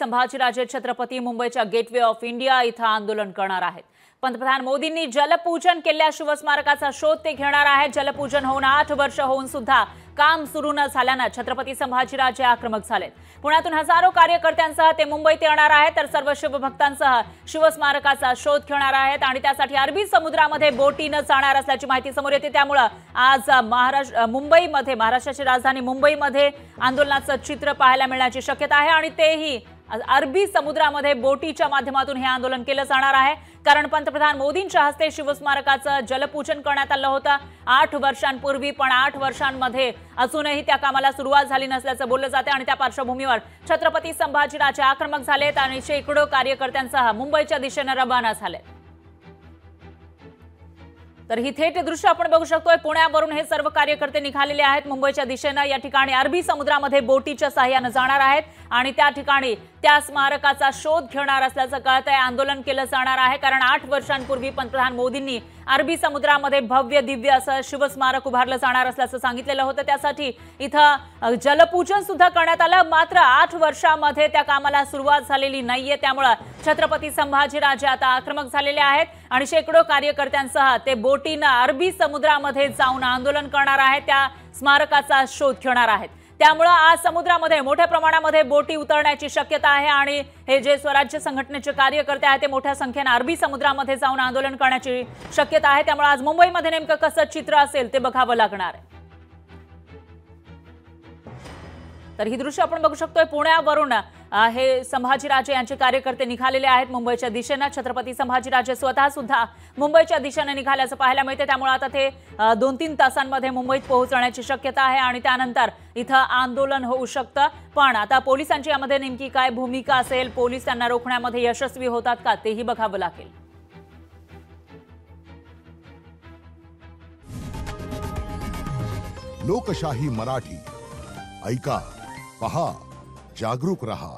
संभाजीराजे छत्रपती मुंबईच्या gateway of India इथं आंदोलन करणार आहेत। पंतप्रधान मोदींनी जलपूजन केलेल्या शिवस्मारकाचा शोध ते घेणार आहेत। जलपूजन होऊन 8 वर्ष होऊन सुद्धा काम सुरू न झाल्याने छत्रपती संभाजीराजे आक्रमक झालेत। पुण्यातून हजारो कार्यकर्त्यांसह ते मुंबईत येणार आहेत, तर सर्व शिवभक्तांसह शिवस्मारकाचा शोध घेणार आहेत आणि त्यासाठी अरबी समुद्रामध्ये बोटीने जाणार असल्याची माहिती समोर येते। त्यामुळे आज मुंबईमध्ये महाराष्ट्राची राजधानी मुंबईमध्ये आंदोलनाचं चित्र पाहायला मिळण्याची शक्यता आहे आणि तेही अरबी समुद्रामध्ये बोटीच्या माध्यमातून हे आंदोलन केलं जाणार आहे। कारण पंतप्रधान मोदींच्या हस्ते शिवस्मारकाचं जलपूजन करण्यात आलं होतं 8 वर्षांपूर्वी, पण 8 वर्षांमध्ये अजूनही त्या कामाला सुरुवात झाली नसल्याचं बोललं जाते आणि त्या पार्श्वभूमीवर छत्रपती संभाजीराजे आक्रमक झालेत आणि शेकडो कार्यकर्त्यांसह मुंबईच्या दिशेने रवाना झालेत। तर ही थेट दृश्य आपण बघू शकतोय। पुण्यावरून हे सर्व कार्यकर्ते निघालेले आहेत मुंबईच्या दिशेने। या ठिकाणी अरबी समुद्रामध्ये बोटीच्या सहाय्याने जाणार आहेत आणि त्या ठिकाणी त्या स्मारकाचा शोध घेणार असल्याचं कळतंय। आंदोलन केलं जाणार आहे कारण 8 वर्षांपूर्वी पंतप्रधान मोदींनी अरबी समुद्रामध्ये भव्य दिव्य असं शिवस्मारक उभारलं जाणार असल्याचं सांगितलेलं होतं। त्यासाठी इथं जलपूजन सुद्धा करण्यात आलं, मात्र 8 वर्षांमध्ये त्या कामाला सुरुवात झालेली नाहीये। त्यामुळे छत्रपती संभाजीराजे आता आक्रमक झालेले आहेत आणि शेकडो कार्यकर्त्यांसह ते बोटीने अरबी समुद्रामध्ये जाऊन आंदोलन करणार आहेत, त्या स्मारकाचा शोध घेणार आहेत। त्यामुळे आज समुद्रामध्ये मोठ्या प्रमाणामध्ये बोटी उतरण्याची शक्यता आहे आणि हे जे स्वराज्य संघटनेचे कार्यकर्ते आहेत ते मोठ्या संख्येने अरबी समुद्रामध्ये जाऊन आंदोलन करण्याची शक्यता आहे। त्यामुळे आज मुंबईमध्ये नेमकं कसं चित्र असेल ते बघावं लागणार आहे। तर ही दृश्य आपण बघू शकतोय। पुण्यावरून हे संभाजीराजे यांचे कार्यकर्ते निघालेले आहेत मुंबईच्या दिशेने। छत्रपती संभाजीराजे स्वतः सुद्धा मुंबईच्या दिशेने निघाल्याचं पाहायला मिळते। त्यामुळे आता ते 2-3 तासांमध्ये मुंबईत पोहोचण्याची शक्यता आहे आणि त्यानंतर इथं आंदोलन होऊ शकतं। पण आता पोलिसांची यामध्ये नेमकी काय भूमिका असेल, पोलीस त्यांना रोखण्यामध्ये यशस्वी होतात का, तेही बघावं लागेल। लोकशाही मराठी ऐका, पहा, जागरूक रहा।